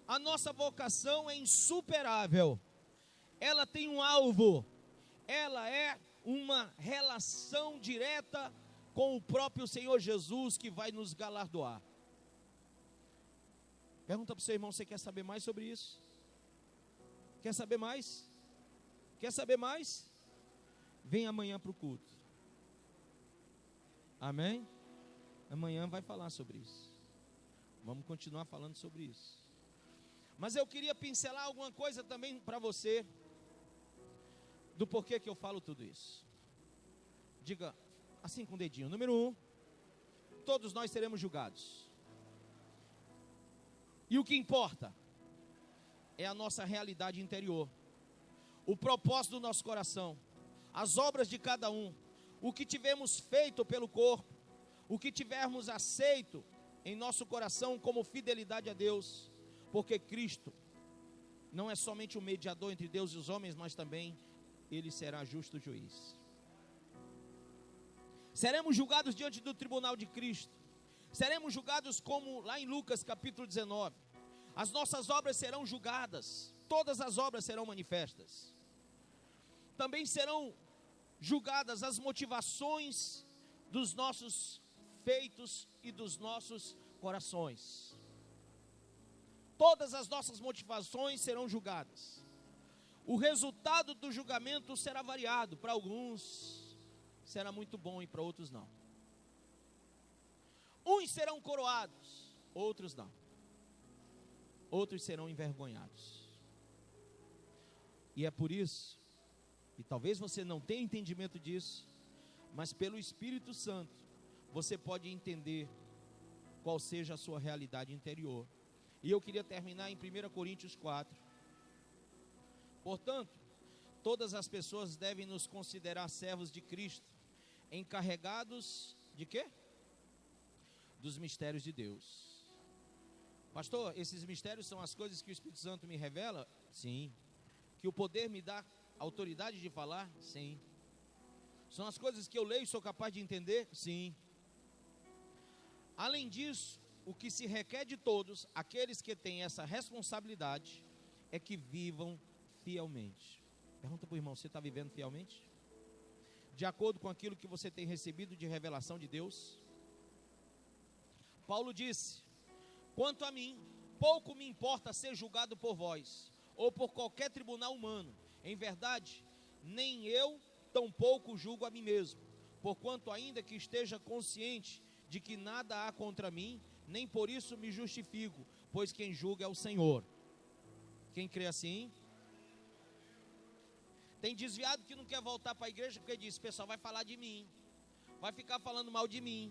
Speaker 1: a nossa vocação é insuperável, ela tem um alvo, ela é uma relação direta com o próprio Senhor Jesus, que vai nos galardoar. Pergunta para o seu irmão: você quer saber mais sobre isso? Quer saber mais? Quer saber mais? Vem amanhã para o culto. Amém? Amanhã vai falar sobre isso. Vamos continuar falando sobre isso. Mas eu queria pincelar alguma coisa também para você, do porquê que eu falo tudo isso. Diga assim com o dedinho: número 1, todos nós seremos julgados. E o que importa é a nossa realidade interior, o propósito do nosso coração, as obras de cada um, o que tivermos feito pelo corpo, o que tivermos aceito em nosso coração como fidelidade a Deus, porque Cristo não é somente o mediador entre Deus e os homens, mas também Ele será justo juiz. Seremos julgados diante do tribunal de Cristo. Seremos julgados como lá em Lucas capítulo 19. As nossas obras serão julgadas. Todas as obras serão manifestas. Também serão julgadas as motivações dos nossos feitos e dos nossos corações. Todas as nossas motivações serão julgadas. O resultado do julgamento será variado. Para alguns será muito bom e para outros não. Uns serão coroados, outros não. Outros serão envergonhados. E é por isso, e talvez você não tenha entendimento disso, mas pelo Espírito Santo, você pode entender qual seja a sua realidade interior. E eu queria terminar em 1 Coríntios 4. Portanto, todas as pessoas devem nos considerar servos de Cristo, encarregados de quê? Dos mistérios de Deus. Pastor, esses mistérios são as coisas que o Espírito Santo me revela? Sim. Que o poder me dá autoridade de falar? Sim. São as coisas que eu leio e sou capaz de entender? Sim. Além disso, o que se requer de todos, aqueles que têm essa responsabilidade, é que vivam fielmente. Pergunta para o irmão: você está vivendo fielmente? De acordo com aquilo que você tem recebido de revelação de Deus? Paulo disse: quanto a mim, pouco me importa ser julgado por vós, ou por qualquer tribunal humano. Em verdade, nem eu tampouco julgo a mim mesmo, porquanto ainda que esteja consciente de que nada há contra mim, nem por isso me justifico, pois quem julga é o Senhor. Quem crê assim? Tem desviado que não quer voltar para a igreja porque diz: o pessoal vai falar de mim, vai ficar falando mal de mim,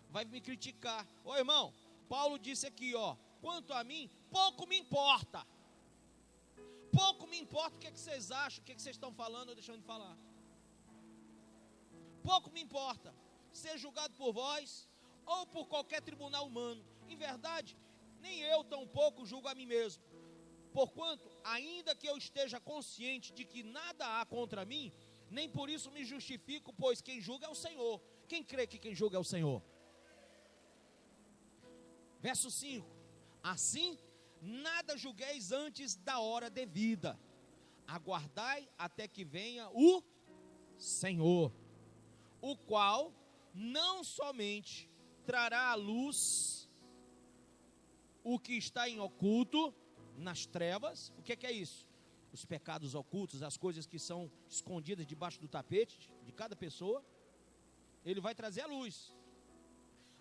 Speaker 1: vai me criticar. Ô irmão, Paulo disse aqui, ó: quanto a mim, pouco me importa. Pouco me importa o que, é que vocês acham, o que, é que vocês estão falando ou deixando de falar. Pouco me importa ser julgado por vós ou por qualquer tribunal humano. Em verdade, nem eu tampouco julgo a mim mesmo. Porquanto, ainda que eu esteja consciente de que nada há contra mim, nem por isso me justifico, pois quem julga é o Senhor. Quem crê que quem julga é o Senhor? Verso 5: assim, nada julgueis antes da hora devida, aguardai até que venha o Senhor, o qual não somente trará à luz o que está em oculto nas trevas. O que é isso? Os pecados ocultos, as coisas que são escondidas debaixo do tapete de cada pessoa, ele vai trazer à luz.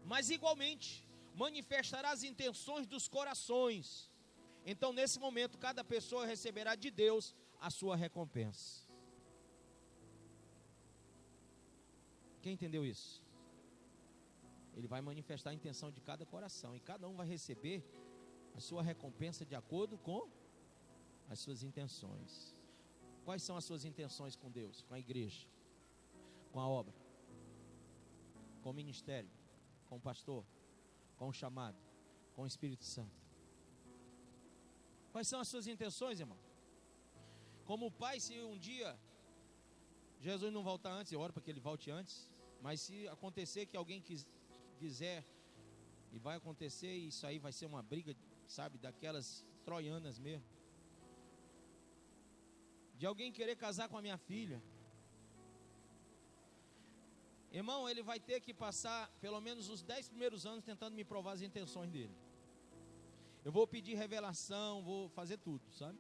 Speaker 1: Mas igualmente manifestará as intenções dos corações. Então nesse momento cada pessoa receberá de Deus a sua recompensa. Quem entendeu isso? Ele vai manifestar a intenção de cada coração, e cada um vai receber a sua recompensa de acordo com as suas intenções. Quais são as suas intenções com Deus, com a igreja, com a obra, com o ministério, com o pastor, com o chamado, com o Espírito Santo? Quais são as suas intenções, irmão? Como pai, se um dia Jesus não voltar antes, eu oro para que ele volte antes, mas se acontecer que alguém quiser, e vai acontecer, isso aí vai ser uma briga, sabe, daquelas troianas mesmo, de alguém querer casar com a minha filha, irmão, ele vai ter que passar pelo menos os 10 primeiros anos tentando me provar as intenções dele. Eu vou pedir revelação, vou fazer tudo, sabe?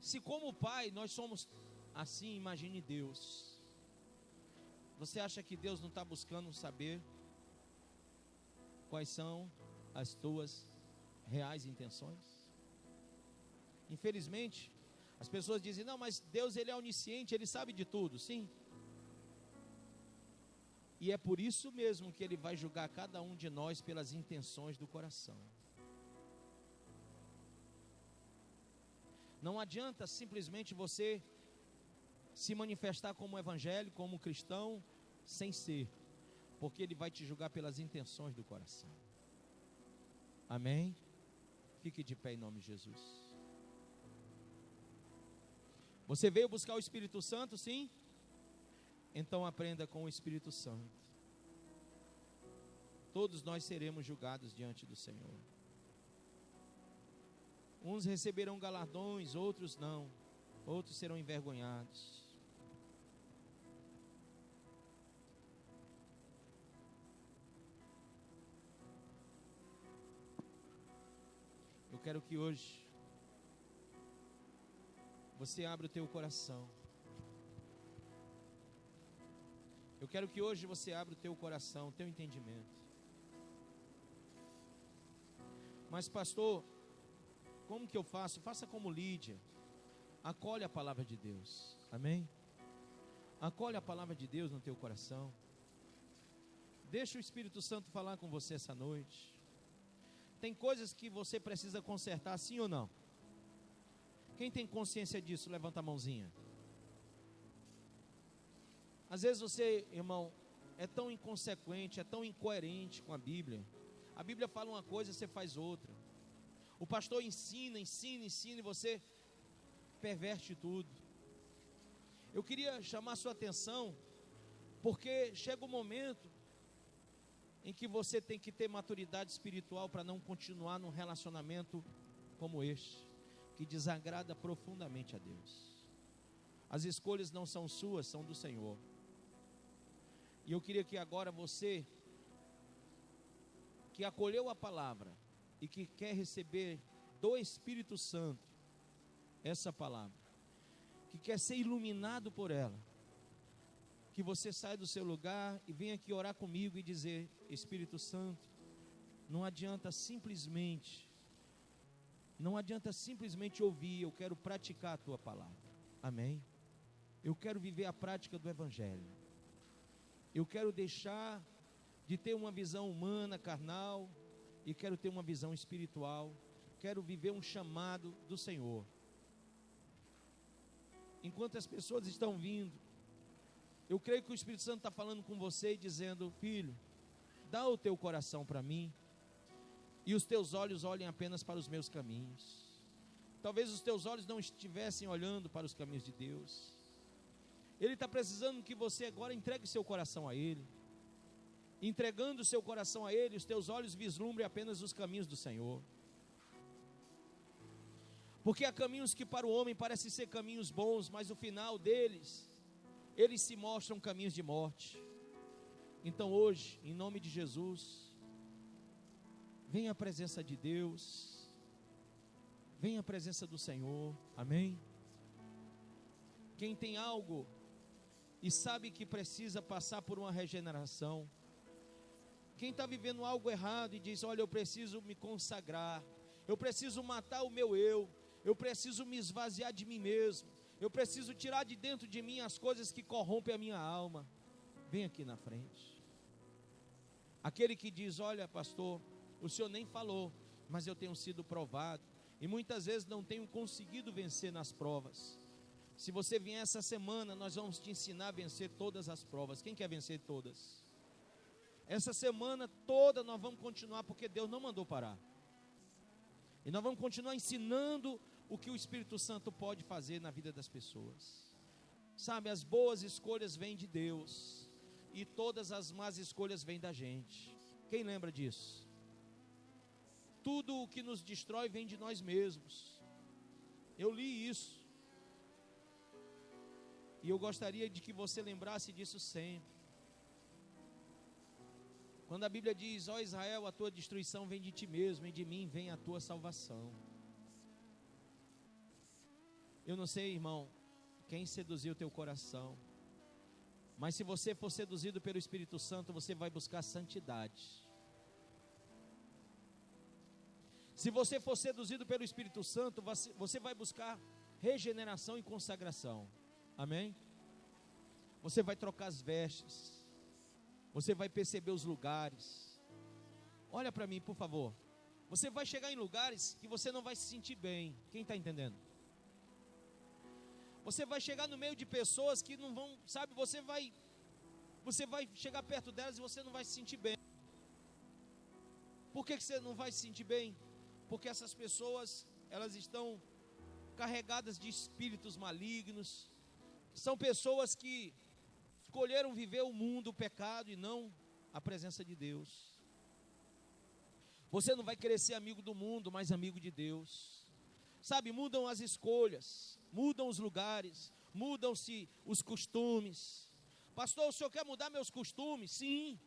Speaker 1: Se como pai nós somos assim, imagine Deus. Você acha que Deus não está buscando saber quais são as tuas reais intenções? Infelizmente, as pessoas dizem: não, mas Deus, ele é onisciente, ele sabe de tudo. Sim. E é por isso mesmo que ele vai julgar cada um de nós pelas intenções do coração. Não adianta simplesmente você se manifestar como evangélico, como cristão, sem ser, porque ele vai te julgar pelas intenções do coração. Amém? Fique de pé em nome de Jesus. Você veio buscar o Espírito Santo, sim? Então aprenda com o Espírito Santo. Todos nós seremos julgados diante do Senhor. Uns receberão galardões, outros não. Outros serão envergonhados. Eu quero que hoje você abra o teu coração. Eu quero que hoje você abra o teu coração, o teu entendimento. Mas pastor, como que eu faço? Faça como Lídia. Acolhe a palavra de Deus. Amém? Acolhe a palavra de Deus no teu coração. Deixa o Espírito Santo falar com você essa noite. Tem coisas que você precisa consertar, sim ou não? Quem tem consciência disso, levanta a mãozinha. Às vezes você, irmão, é tão inconsequente, é tão incoerente com a Bíblia. A Bíblia fala uma coisa, você faz outra. O pastor ensina e você perverte tudo. Eu queria chamar a sua atenção, porque chega um momento em que você tem que ter maturidade espiritual para não continuar num relacionamento como este, que desagrada profundamente a Deus. As escolhas não são suas, são do Senhor. E eu queria que agora você, que acolheu a palavra e que quer receber do Espírito Santo essa palavra, que quer ser iluminado por ela, que você saia do seu lugar e venha aqui orar comigo e dizer: Espírito Santo, não adianta simplesmente Não adianta simplesmente ouvir, eu quero praticar a tua palavra. Amém? Eu quero viver a prática do Evangelho. Eu quero deixar de ter uma visão humana, carnal, e quero ter uma visão espiritual. Quero viver um chamado do Senhor. Enquanto as pessoas estão vindo, eu creio que o Espírito Santo está falando com você e dizendo: filho, dá o teu coração para mim, e os teus olhos olhem apenas para os meus caminhos. Talvez os teus olhos não estivessem olhando para os caminhos de Deus. Ele está precisando que você agora entregue seu coração a Ele. Entregando o seu coração a Ele, os teus olhos vislumbrem apenas os caminhos do Senhor. Porque há caminhos que para o homem parecem ser caminhos bons, mas o final deles, eles se mostram caminhos de morte. Então hoje, em nome de Jesus, venha a presença de Deus, venha a presença do Senhor, amém? Quem tem algo e sabe que precisa passar por uma regeneração, quem está vivendo algo errado e diz: olha, eu preciso me consagrar, eu preciso matar o meu eu preciso me esvaziar de mim mesmo, eu preciso tirar de dentro de mim as coisas que corrompem a minha alma, vem aqui na frente. Aquele que diz: olha, pastor, o senhor nem falou, mas eu tenho sido provado, e muitas vezes não tenho conseguido vencer nas provas. Se você vier essa semana, nós vamos te ensinar a vencer todas as provas. Quem quer vencer todas? Essa semana toda nós vamos continuar, porque Deus não mandou parar. E nós vamos continuar ensinando o que o Espírito Santo pode fazer na vida das pessoas. Sabe, as boas escolhas vêm de Deus, e todas as más escolhas vêm da gente. Quem lembra disso? Tudo o que nos destrói vem de nós mesmos. Eu li isso, e eu gostaria de que você lembrasse disso sempre. Quando a Bíblia diz: ó Israel, a tua destruição vem de ti mesmo, e de mim vem a tua salvação. Eu não sei, irmão, quem seduziu o teu coração, mas se você for seduzido pelo Espírito Santo, você vai buscar santidade. Se você for seduzido pelo Espírito Santo, você vai buscar regeneração e consagração. Amém? Você vai trocar as vestes, você vai perceber os lugares. Olha para mim, por favor. Você vai chegar em lugares que você não vai se sentir bem. Quem está entendendo? Você vai chegar no meio de pessoas que não vão, sabe, você vai chegar perto delas e você não vai se sentir bem. Por que você não vai se sentir bem? Porque essas pessoas, elas estão carregadas de espíritos malignos. São pessoas que escolheram viver o mundo, o pecado, e não a presença de Deus. Você não vai querer ser amigo do mundo, mas amigo de Deus. Sabe, mudam as escolhas, mudam os lugares, mudam-se os costumes. Pastor, o senhor quer mudar meus costumes? Sim,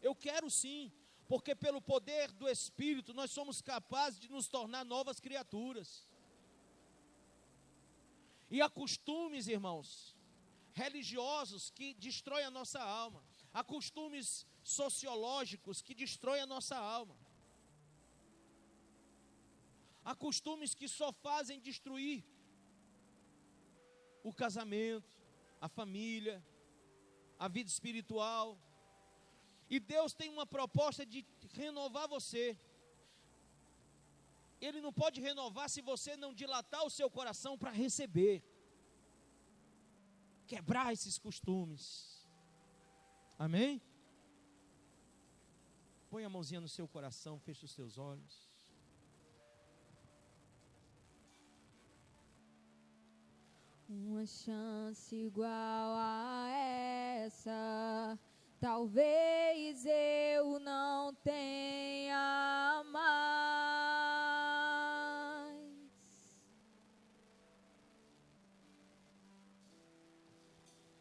Speaker 1: eu quero sim, porque pelo poder do Espírito nós somos capazes de nos tornar novas criaturas. E há costumes, irmãos, religiosos que destroem a nossa alma. Há costumes sociológicos que destroem a nossa alma. Há costumes que só fazem destruir o casamento, a família, a vida espiritual. E Deus tem uma proposta de renovar você. Ele não pode renovar se você não dilatar o seu coração para receber. Quebrar esses costumes. Amém? Põe a mãozinha no seu coração, feche os seus olhos.
Speaker 2: Uma chance igual a essa, talvez eu não tenha mais.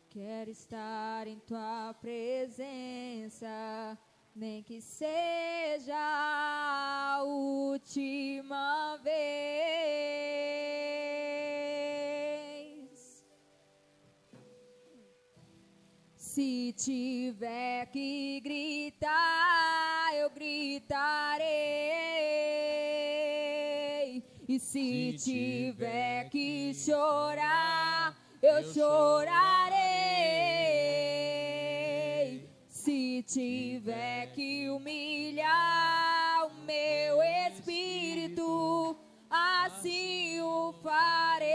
Speaker 2: Quero estar em tua presença, nem que seja a última vez. Se tiver que gritar, eu gritarei. E se tiver que chorar, eu chorarei. Se tiver que humilhar o meu espírito, assim o farei.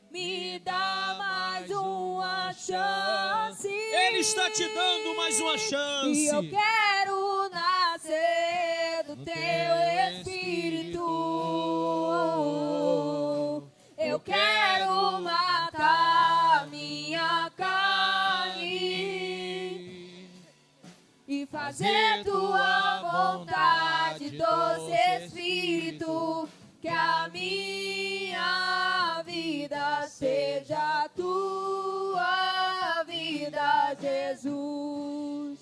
Speaker 2: Me dá mais uma chance.
Speaker 1: Ele está te dando mais uma chance.
Speaker 2: E eu quero nascer do teu espírito. Eu quero matar minha carne e fazer tua vontade, doce Espírito. Que a minha vida seja tua vida, Jesus.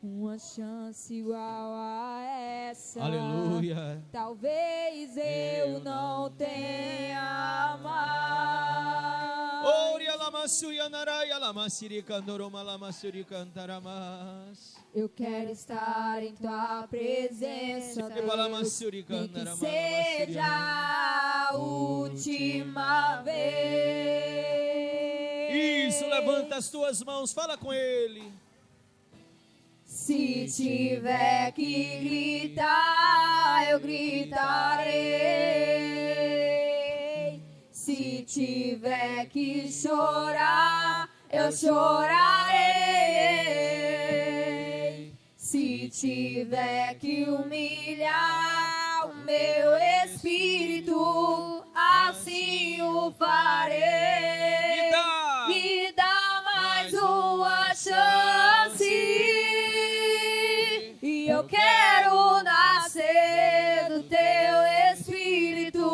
Speaker 2: Uma chance igual a essa,
Speaker 1: Aleluia.
Speaker 2: talvez eu não tenha mais.
Speaker 1: Oria lamassuya naraya lamasiri kandoroma lamasuri cantaramas.
Speaker 2: Eu quero estar em tua presença, Deus, nem que seja a última vez.
Speaker 1: Isso, levanta as tuas mãos, fala com ele.
Speaker 2: Se tiver que gritar, eu gritarei. Se tiver que chorar, eu chorarei. Se tiver que humilhar o meu espírito, assim o farei. Me dá mais uma chance. E eu quero nascer do teu espírito.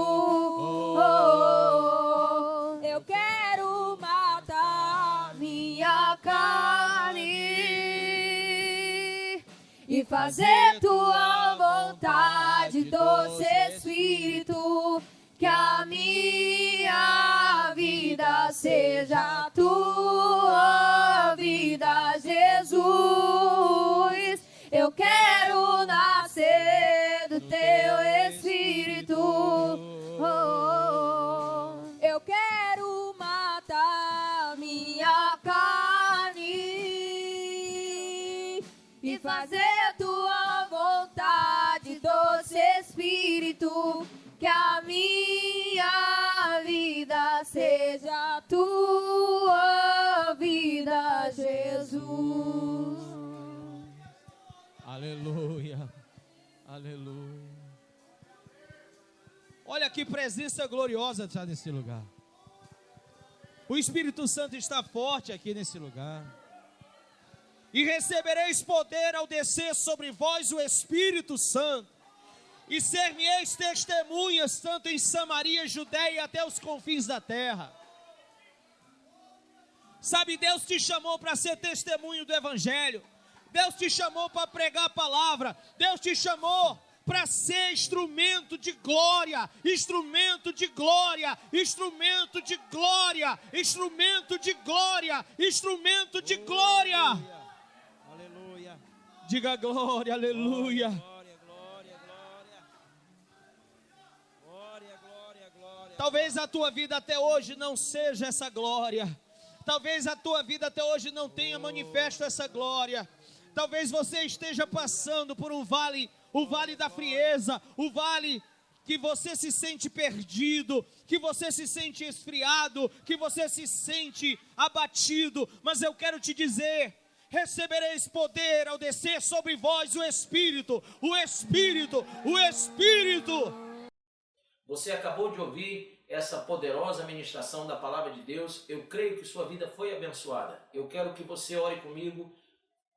Speaker 2: Eu quero matar minha carne e fazer tua vontade, doce Espírito. Que a minha vida seja tua vida, Jesus. Eu quero nascer do teu Espírito. Eu quero matar minha carne e fazer tua vontade, doce Espírito. Que a minha vida seja tua vida, Jesus.
Speaker 1: Aleluia, aleluia. Olha que presença gloriosa está nesse lugar. O Espírito Santo está forte aqui nesse lugar. E recebereis poder ao descer sobre vós o Espírito Santo. E ser-me-eis testemunhas tanto em Samaria, Judeia e até os confins da terra. Sabe, Deus te chamou para ser testemunho do Evangelho. Deus te chamou para pregar a palavra. Deus te chamou para ser instrumento de glória, instrumento de glória, instrumento de glória, instrumento de glória, instrumento de glória.
Speaker 3: Aleluia.
Speaker 1: Diga glória, aleluia.
Speaker 3: Glória, glória, glória. Glória, glória, glória.
Speaker 1: Talvez a tua vida até hoje não seja essa glória. Talvez a tua vida até hoje não tenha manifesto essa glória. Talvez você esteja passando por um vale, o vale da frieza, o vale que você se sente perdido, que você se sente esfriado, que você se sente abatido. Mas eu quero te dizer: recebereis poder ao descer sobre vós o Espírito, o Espírito, o Espírito.
Speaker 4: Você acabou de ouvir essa poderosa ministração da palavra de Deus. Eu creio que sua vida foi abençoada. Eu quero que você ore comigo,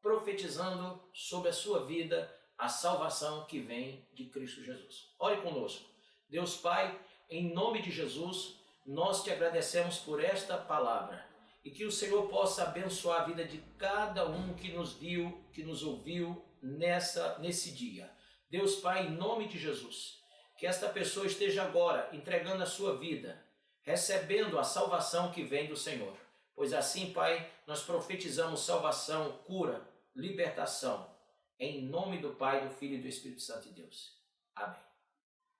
Speaker 4: profetizando sobre a sua vida a salvação que vem de Cristo Jesus. Ore conosco. Deus Pai, em nome de Jesus, nós te agradecemos por esta palavra e que o Senhor possa abençoar a vida de cada um que nos viu, que nos ouviu nesse dia. Deus Pai, em nome de Jesus, que esta pessoa esteja agora entregando a sua vida, recebendo a salvação que vem do Senhor. Pois assim, Pai, nós profetizamos salvação, cura, libertação, em nome do Pai, do Filho e do Espírito Santo de Deus. Amém.